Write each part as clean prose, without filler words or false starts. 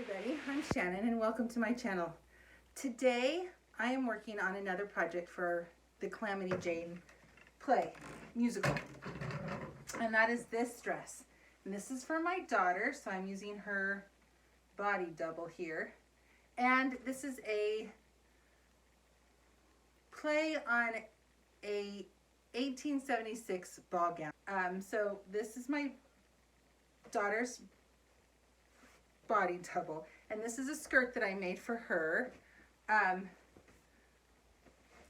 everybody, I'm Shannon and welcome to my channel. Today I am working on another project for the Calamity Jane play musical, and that is this dress. And this is for my daughter, so I'm using her body double here. And this is a play on a 1876 ball gown. So this is my daughter's body double, and this is a skirt that I made for her.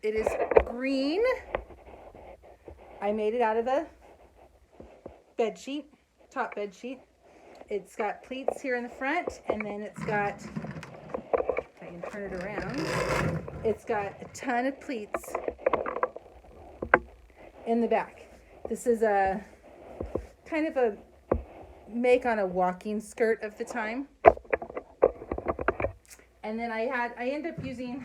It is green. I made it out of a bed sheet, top bed sheet. It's got pleats here in the front, and then it's got, if I can turn it around, it's got a ton of pleats in the back. This is a kind of a make on a walking skirt of the time. And then I ended up using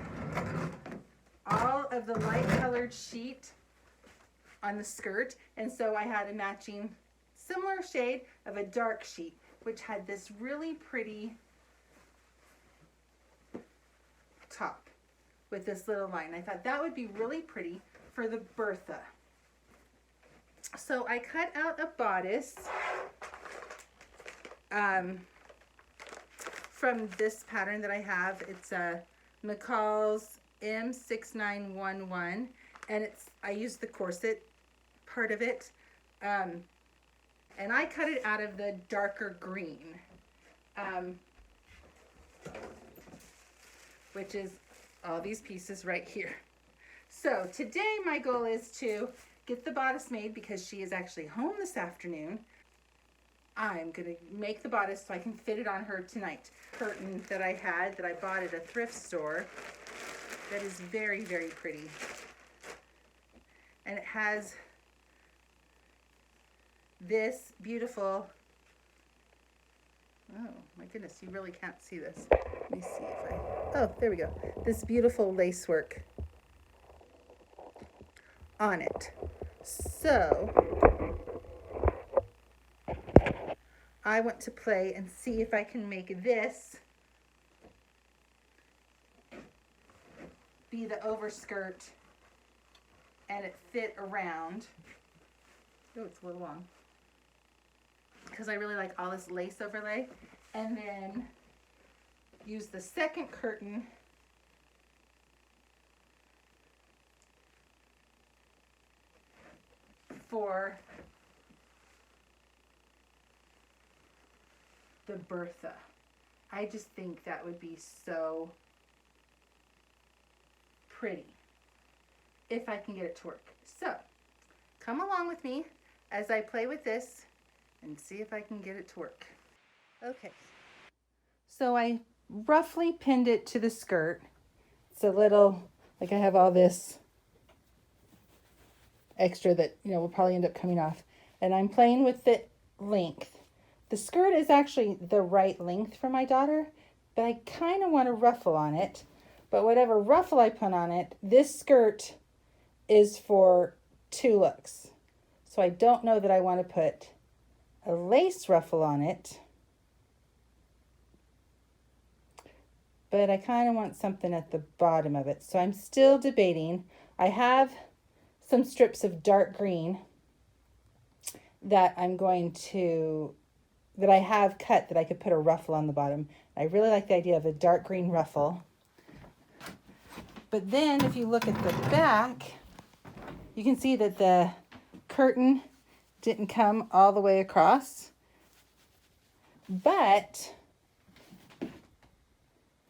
all of the light colored sheet on the skirt, and so I had a matching similar shade of a dark sheet, which had this really pretty top with this little line. I thought that would be really pretty for the Bertha. So I cut out a bodice from this pattern that I have. It's a McCall's M6911, and I used the corset part of it, and I cut it out of the darker green, which is all these pieces right here. So today my goal is to get the bodice made because she is actually home this afternoon. I'm going to make the bodice so I can fit it on her tonight. Curtain that I had that I bought at a thrift store that is very, very pretty. And it has this beautiful, oh my goodness, you really can't see this. Let me see if oh, there we go. This beautiful lace work on it. So I want to play and see if I can make this be the overskirt and it fit around. Oh, it's a little long. Because I really like all this lace overlay. And then use the second curtain for the Bertha. I just think that would be so pretty if I can get it to work. So come along with me as I play with this and see if I can get it to work. Okay, so I roughly pinned it to the skirt. It's a little, like I have all this extra that, will probably end up coming off. And I'm playing with the length. The skirt is actually the right length for my daughter, but I kind of want a ruffle on it. But whatever ruffle I put on it, this skirt is for 2 looks. So I don't know that I want to put a lace ruffle on it. But I kind of want something at the bottom of it. So I'm still debating. I have some strips of dark green that that I have cut that I could put a ruffle on the bottom. I really like the idea of a dark green ruffle. But then if you look at the back, you can see that the curtain didn't come all the way across. But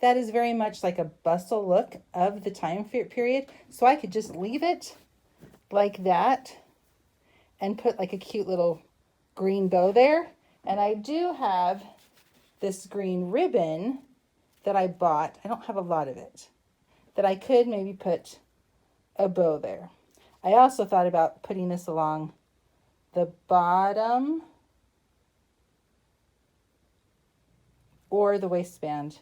that is very much like a bustle look of the time period. So I could just leave it like that and put like a cute little green bow there. And I do have this green ribbon that I bought. I don't have a lot of it. That I could maybe put a bow there. I also thought about putting this along the bottom or the waistband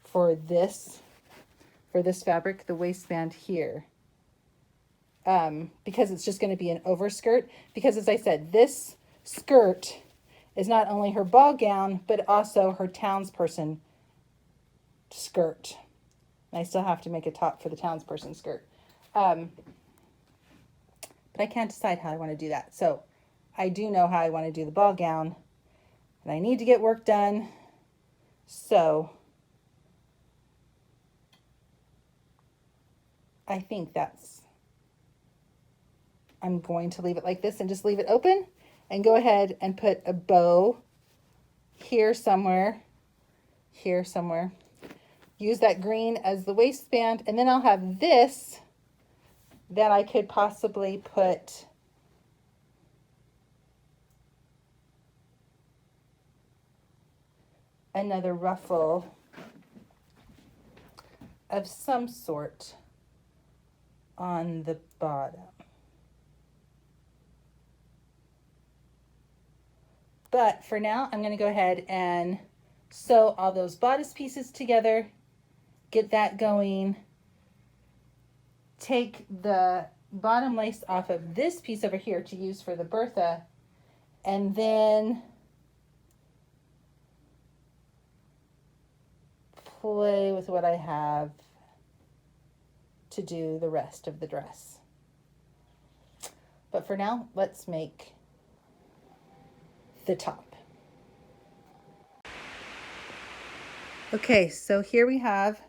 for this fabric, the waistband here. Because it's just going to be an overskirt. Because as I said, this skirt is not only her ball gown, but also her townsperson skirt. And I still have to make a top for the townsperson skirt. But I can't decide how I want to do that. So I do know how I want to do the ball gown, and I need to get work done. So I think I'm going to leave it like this and just leave it open and go ahead and put a bow here somewhere, here somewhere. Use that green as the waistband, and then I'll have this that I could possibly put another ruffle of some sort on the bottom. But for now, I'm going to go ahead and sew all those bodice pieces together, get that going, take the bottom lace off of this piece over here to use for the Bertha, and then play with what I have to do the rest of the dress. But for now, let's make the top. Okay, so here we have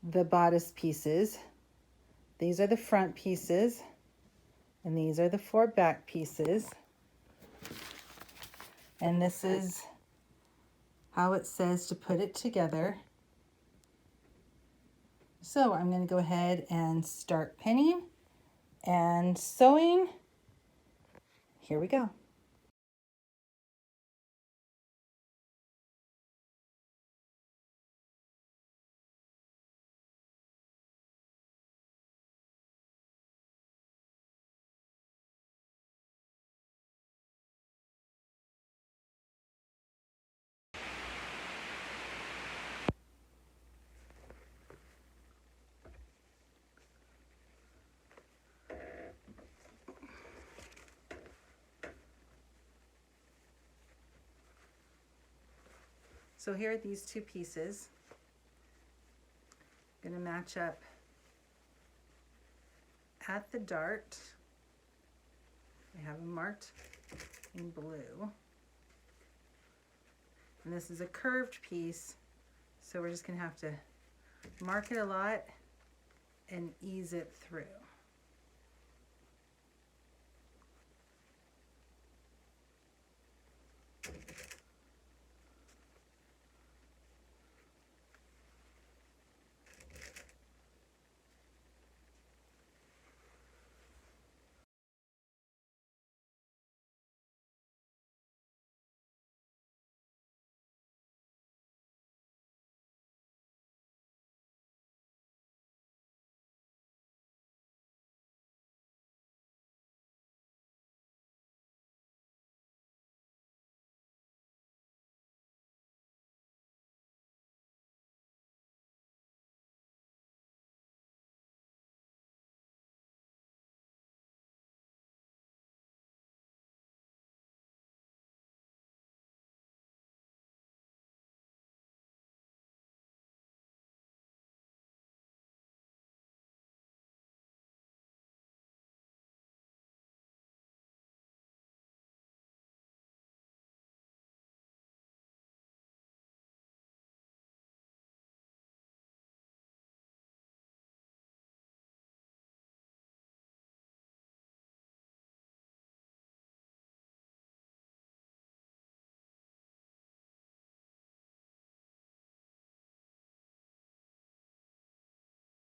the bodice pieces. These are the front pieces, and these are the 4 back pieces. And this is how it says to put it together. So I'm going to go ahead and start pinning and sewing. Here we go. So here are these 2 pieces. I'm going to match up at the dart. I have them marked in blue. And this is a curved piece, so we're just going to have to mark it a lot and ease it through.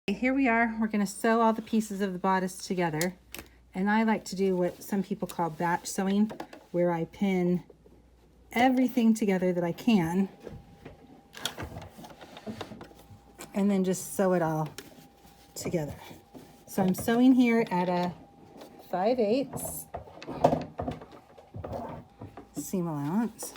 Here we are. We're going to sew all the pieces of the bodice together. And I like to do what some people call batch sewing, where I pin everything together that I can and then just sew it all together. So I'm sewing here at a 5/8 seam allowance.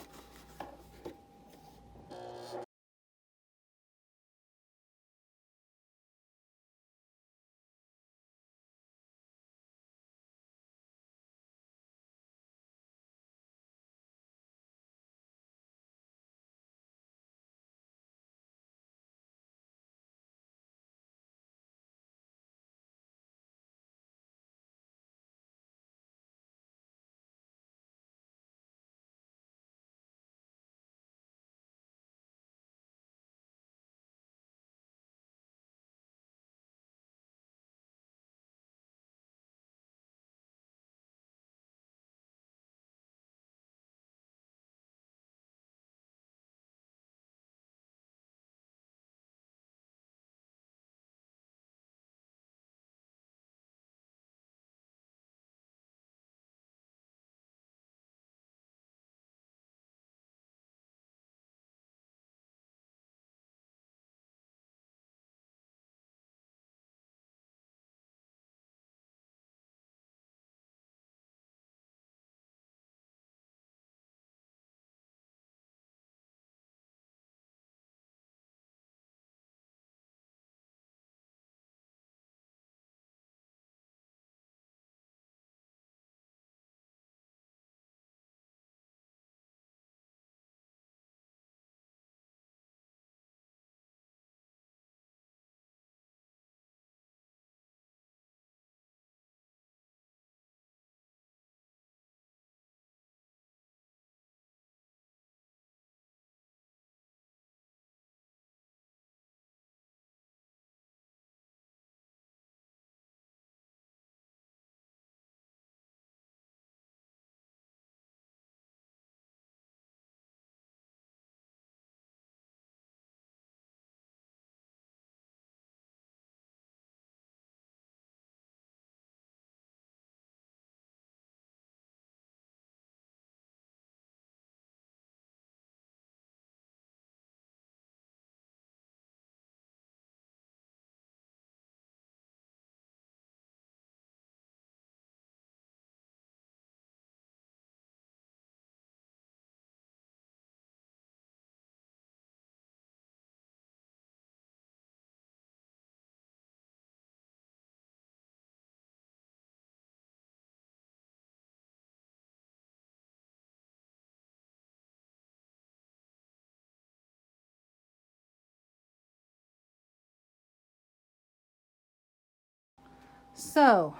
So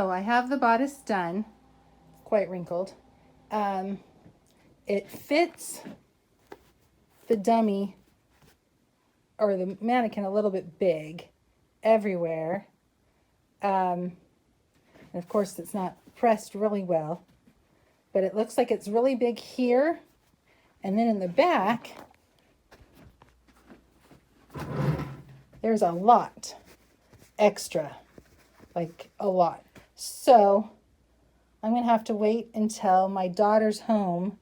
I have the bodice done, quite wrinkled. It fits the dummy or the mannequin a little bit big everywhere. And of course it's not pressed really well, but it looks like it's really big here. And then in the back, there's a lot extra, like a lot. So I'm going to have to wait until my daughter's home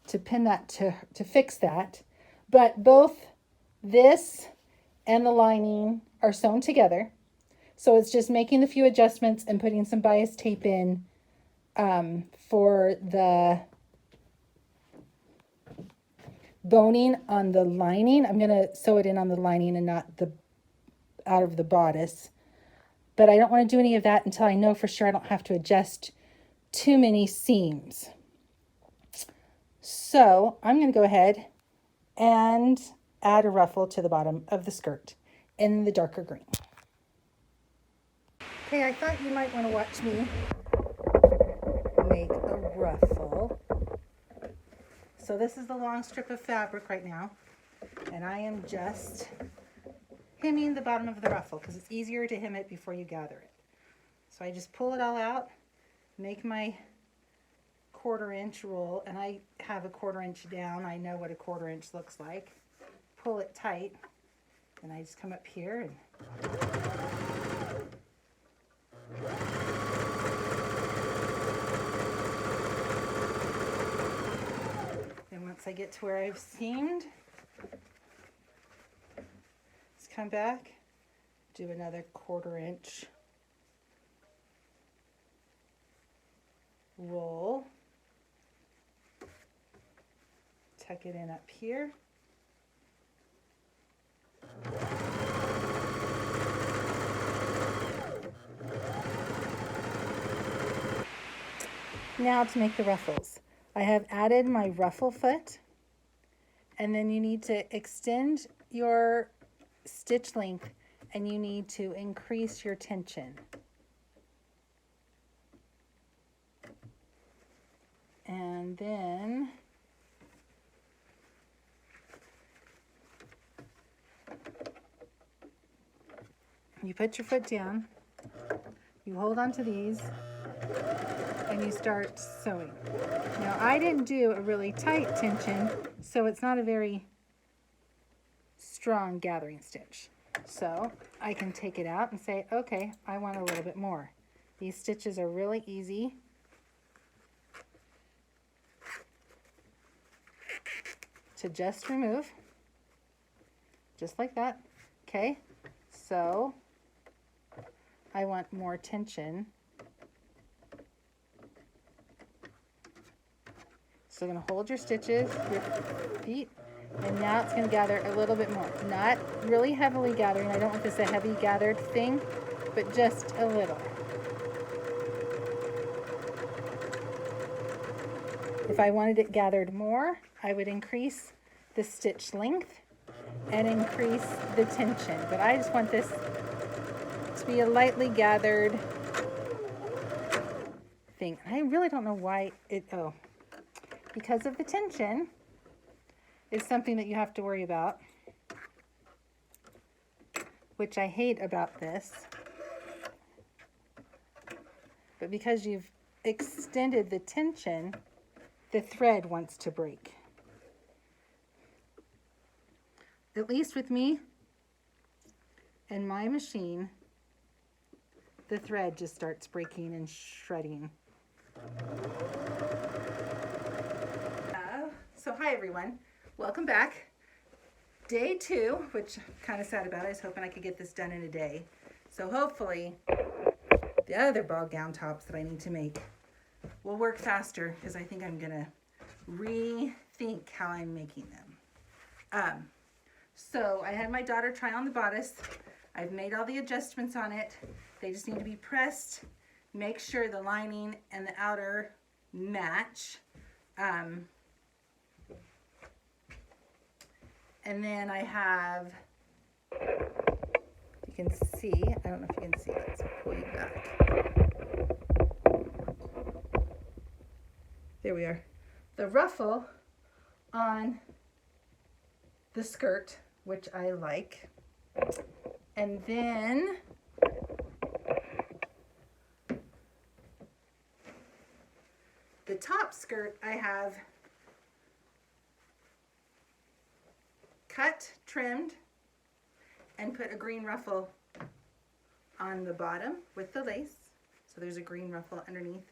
to pin that, to fix that. But both this and the lining are sewn together. So it's just making a few adjustments and putting some bias tape in for the boning on the lining. I'm going to sew it in on the lining and not the out of the bodice. But I don't want to do any of that until I know for sure I don't have to adjust too many seams. So I'm going to go ahead and add a ruffle to the bottom of the skirt in the darker green. Okay, I thought you might want to watch me make a ruffle. So this is the long strip of fabric right now, and I am just hemming the bottom of the ruffle because it's easier to hem it before you gather it. So I just pull it all out, make my 1/4 inch roll, and I have a 1/4 inch down. I know what a 1/4 inch looks like. Pull it tight, and I just come up here and once I get to where I've seamed, just come back, do another 1/4 inch roll, tuck it in up here, now to make the ruffles. I have added my ruffle foot, and then you need to extend your stitch length and you need to increase your tension. And then you put your foot down, you hold on to these, and you start sewing. Now I didn't do a really tight tension, so it's not a very strong gathering stitch. So I can take it out and say, okay, I want a little bit more. These stitches are really easy. To just remove, just like that. Okay, so I want more tension. So you're going to hold your stitches, your feet, and now it's going to gather a little bit more. Not really heavily gathering. I don't want this a heavy gathered thing, but just a little. If I wanted it gathered more, I would increase the stitch length and increase the tension. But I just want this to be a lightly gathered thing. I really don't know why because of the tension is something that you have to worry about, which I hate about this. But because you've extended the tension, the thread wants to break. At least with me and my machine, the thread just starts breaking and shredding. So hi everyone, welcome back. Day 2, which I'm kind of sad about. I was hoping I could get this done in a day. So hopefully the other ball gown tops that I need to make will work faster, because I think I'm gonna rethink how I'm making them. So I had my daughter try on the bodice. I've made all the adjustments on it. They just need to be pressed. Make sure the lining and the outer match. And then I have, you can see. I don't know if you can see. Let's pull you back. There we are. The ruffle on the skirt, which I like. And then the top skirt I have cut, trimmed, and put a green ruffle on the bottom with the lace. So there's a green ruffle underneath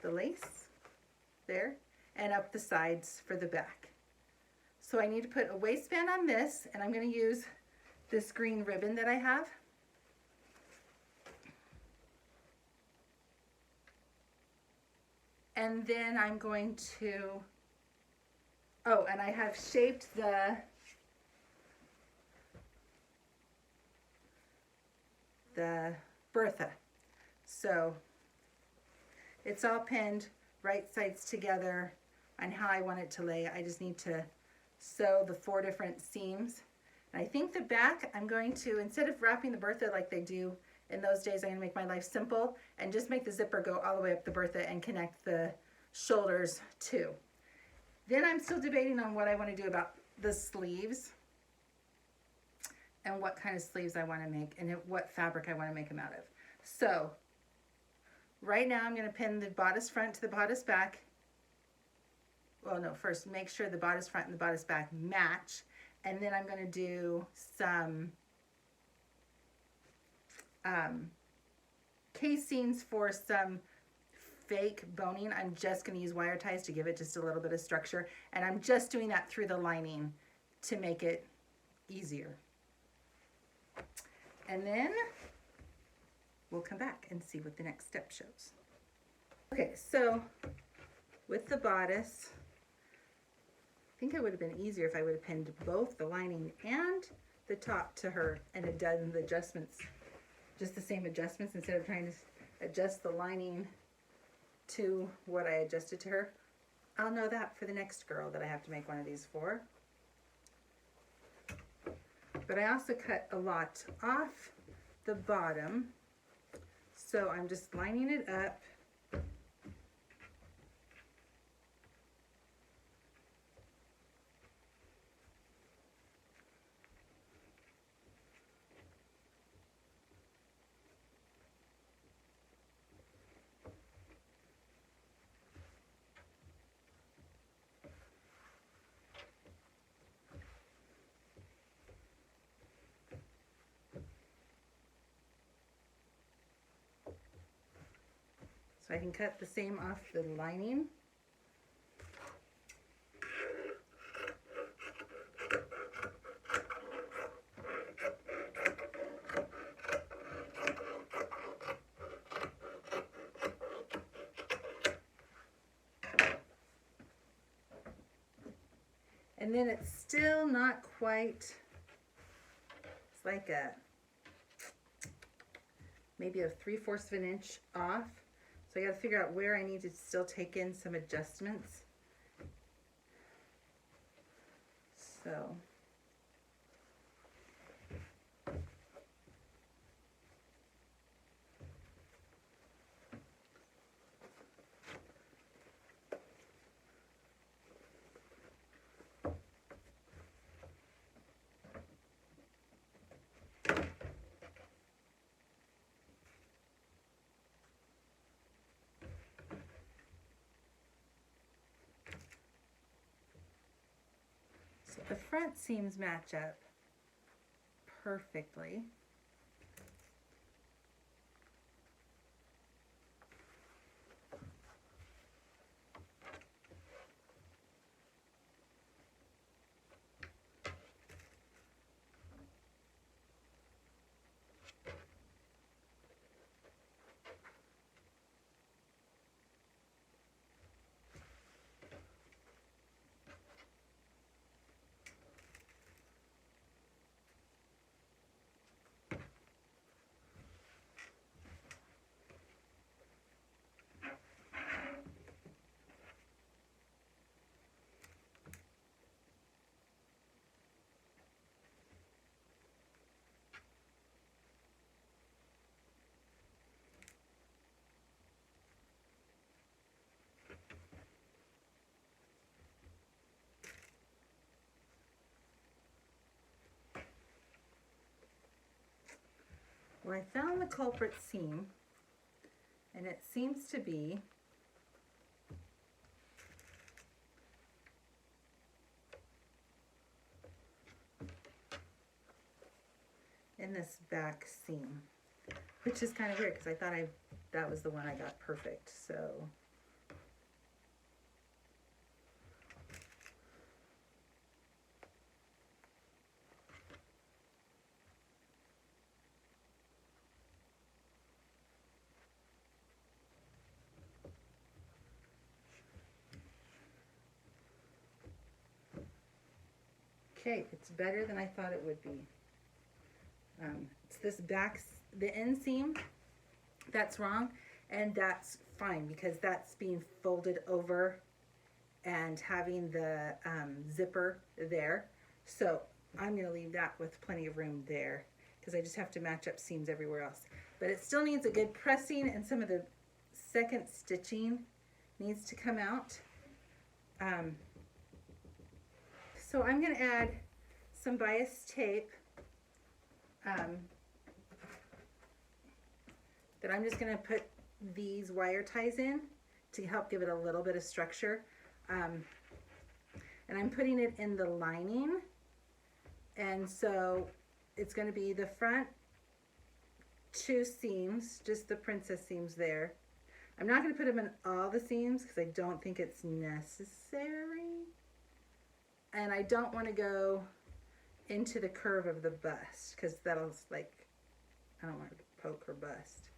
the lace there, and up the sides for the back. So I need to put a waistband on this, and I'm going to use this green ribbon that I have. And then I'm going to, oh, and I have shaped the Bertha. So it's all pinned right sides together on how I want it to lay. I just need to sew the 4 different seams. And I think the back, I'm going to, instead of wrapping the Bertha like they do in those days, I'm going to make my life simple and just make the zipper go all the way up the Bertha and connect the shoulders too. Then I'm still debating on what I want to do about the sleeves and what kind of sleeves I want to make and what fabric I want to make them out of. So right now I'm going to pin the bodice front to the bodice back. Well, no, first make sure the bodice front and the bodice back match, and then I'm going to do some casings for some fake boning. I'm just going to use wire ties to give it just a little bit of structure, and I'm just doing that through the lining to make it easier. And then we'll come back and see what the next step shows. Okay, so with the bodice, I think it would have been easier if I would have pinned both the lining and the top to her and had done the adjustments, just the same adjustments, instead of trying to adjust the lining to what I adjusted to her. I'll know that for the next girl that I have to make one of these for. But I also cut a lot off the bottom, so I'm just lining it up. So I can cut the same off the lining. And then it's still not quite, it's like maybe a 3/4 of an inch off. So I got to figure out where I need to still take in some adjustments. So the front seams match up perfectly. Well, I found the culprit seam, and it seems to be in this back seam, which is kind of weird because I thought that was the one I got perfect. So okay, it's better than I thought it would be. It's this back, the inseam, that's wrong, and that's fine because that's being folded over and having the zipper there. So I'm gonna leave that with plenty of room there because I just have to match up seams everywhere else. But it still needs a good pressing, and some of the second stitching needs to come out. So I'm gonna add some bias tape that I'm just gonna put these wire ties in to help give it a little bit of structure. And I'm putting it in the lining, and so it's gonna be the front two seams, just the princess seams there. I'm not gonna put them in all the seams because I don't think it's necessary. And I don't wanna go into the curve of the bust because that'll like, I don't want to poke her bust.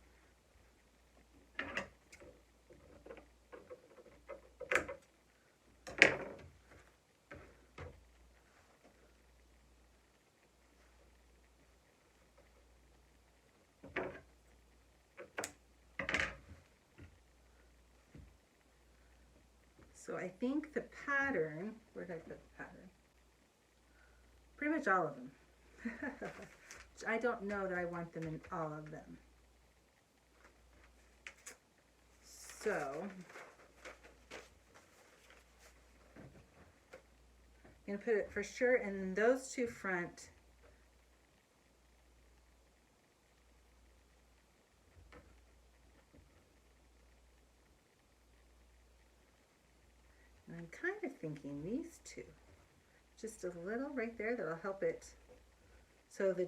So I think the pattern, where did I put the pattern? Pretty much all of them. I don't know that I want them in all of them. So I'm going to put it for sure in those two front. And I'm kind of thinking these two, just a little right there, that'll help it. So the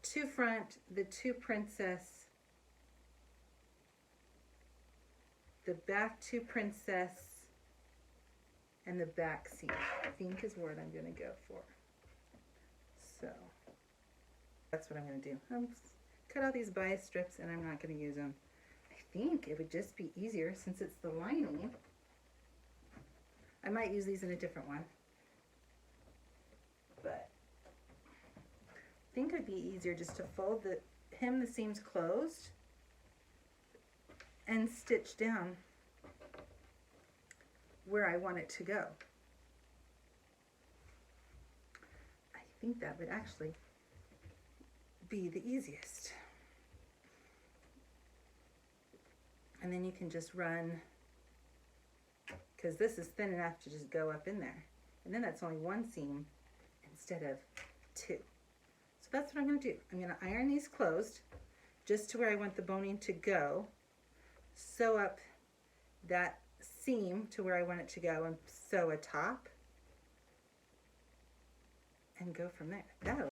two front, the two princess, the back two princess, and the back seam, I think is what I'm gonna go for. So that's what I'm gonna do. Cut out these bias strips and I'm not gonna use them. I think it would just be easier since it's the lining. I might use these in a different one, but I think it'd be easier just to fold hem the seams closed and stitch down where I want it to go. I think that would actually be the easiest. And then you can just run, because this is thin enough to just go up in there. And then that's only one seam instead of two. So that's what I'm gonna do. I'm gonna iron these closed just to where I want the boning to go, sew up that seam to where I want it to go, and sew a top and go from there. That'll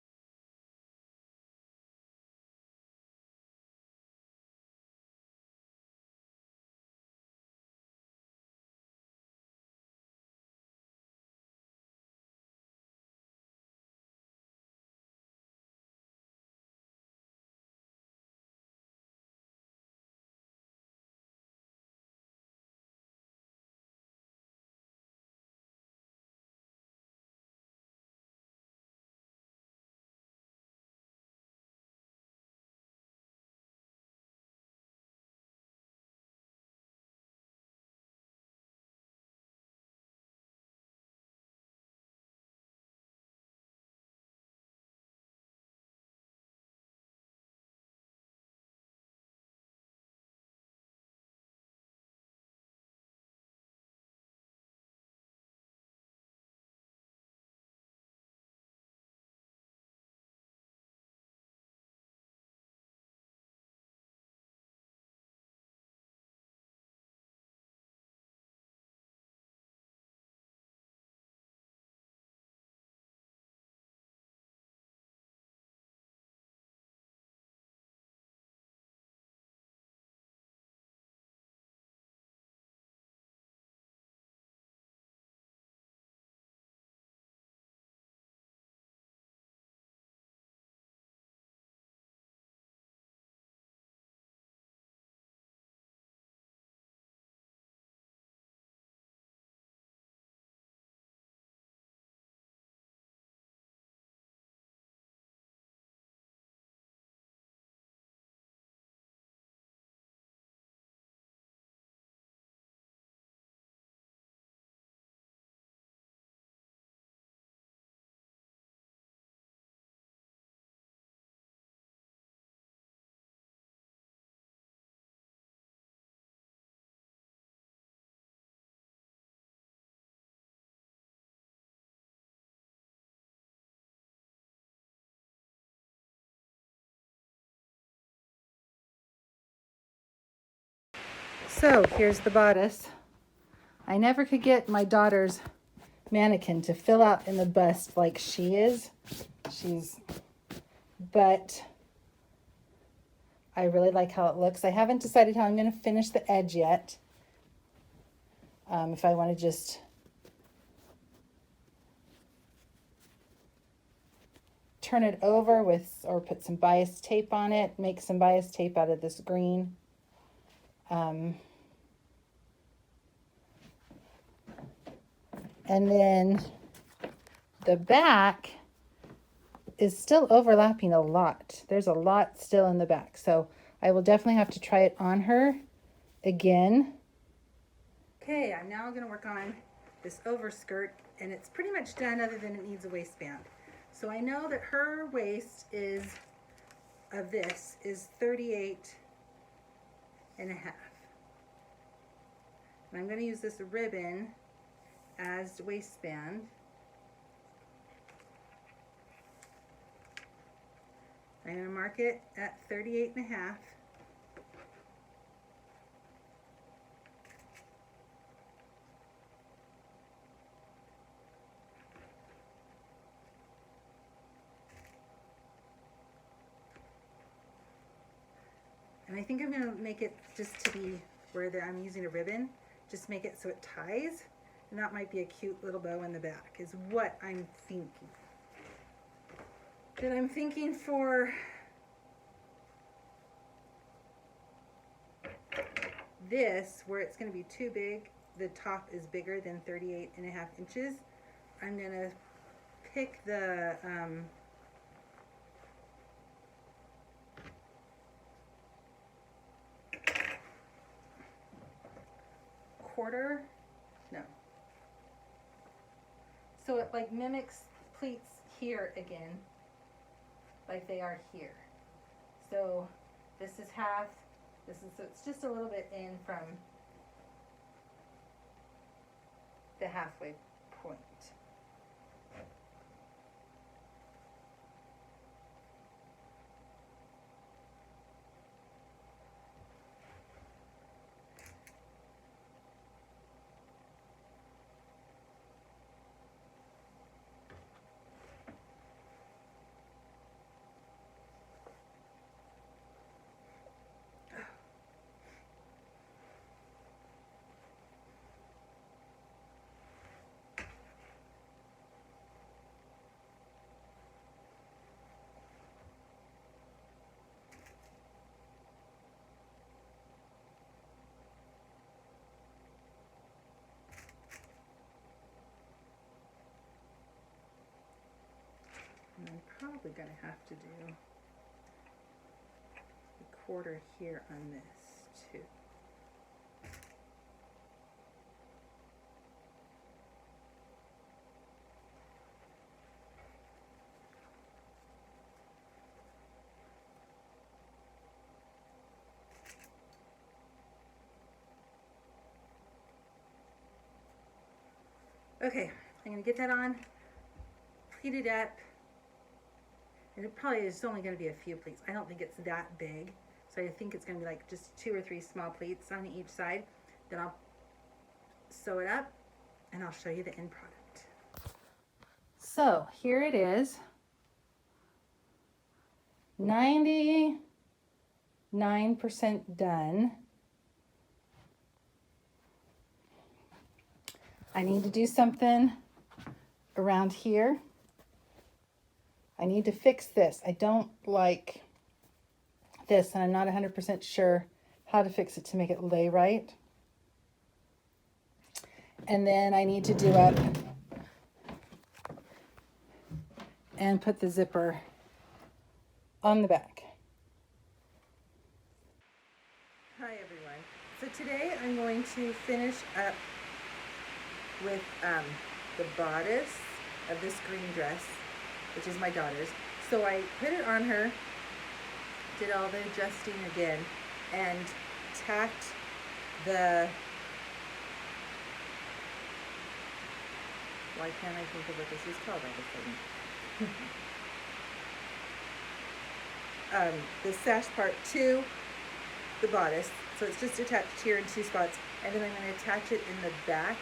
So here's the bodice. I never could get my daughter's mannequin to fill out in the bust like she is. But I really like how it looks. I haven't decided how I'm going to finish the edge yet. If I want to just turn it over with, or put some bias tape on it, make some bias tape out of this green. And then the back is still overlapping a lot. There's a lot still in the back. So I will definitely have to try it on her again. Okay, I'm now going to work on this overskirt, and it's pretty much done other than it needs a waistband. So I know that her waist is, of this, is 38 and a half. And I'm going to use this ribbon as waistband. I'm going to mark it at 38 and a half. And I think I'm going to make it just to be where I'm using a ribbon, just make it so it ties. And that might be a cute little bow in the back, is what I'm thinking. Then I'm thinking for this, where it's going to be too big, the top is bigger than 38 and a half inches. I'm going to pick the quarter, no. So it like mimics pleats here again, like they are here. So this is half, this is, so it's just a little bit in from the halfway point. And I'm probably going to have to do a quarter here on this too. Okay, I'm going to get that on, pleat it up. And it probably is only going to be a few pleats. I don't think it's that big. So I think it's going to be like just 2 or 3 small pleats on each side. Then I'll sew it up and I'll show you the end product. So here it is. 99% done. I need to do something around here. I need to fix this. I don't like this, and I'm not 100% sure how to fix it to make it lay right. And then I need to do up and put the zipper on the back. Hi everyone. So today I'm going to finish up with the bodice of this green dress, which is my daughter's. So I put it on her, did all the adjusting again, and tacked the, why can't I think of what this is called all of a sudden? The sash part to the bodice, So it's just attached here in 2 spots. And then I'm going to attach it in the back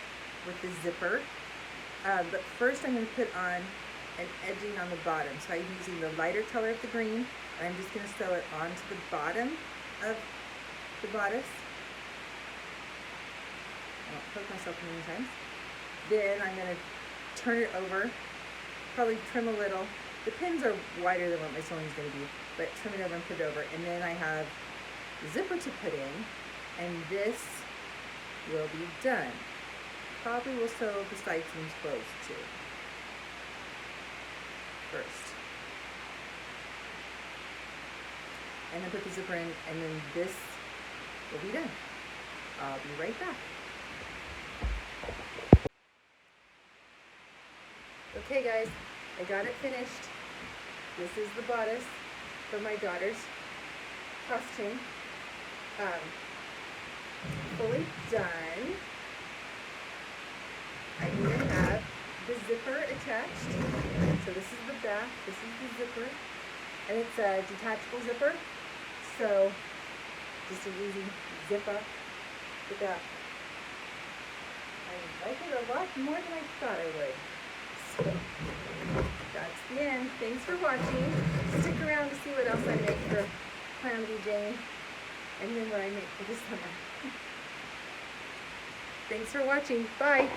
with the zipper. But first I'm going to put on an edging on the bottom. So I'm using the lighter color of the green, and I'm just going to sew it onto the bottom of the bodice. I'll poke myself many times. Then I'm going to turn it over, probably trim a little. The pins are wider than what my sewing is going to be, but trim it over and put it over. And then I have the zipper to put in, and this will be done. Probably will sew the side seams closed too. First. And then put the zipper in, and then this will be done. I'll be right back. Okay guys, I got it finished. This is the bodice for my daughter's costume. Fully done. I even have the zipper attached. So this is the back, this is the zipper, and it's a detachable zipper. So just an easy zip up the back. I like it a lot more than I thought I would. So that's the end. Thanks for watching. Stick around to see what else I make for Calamity Jane, and then what I make for the summer. Thanks for watching. Bye.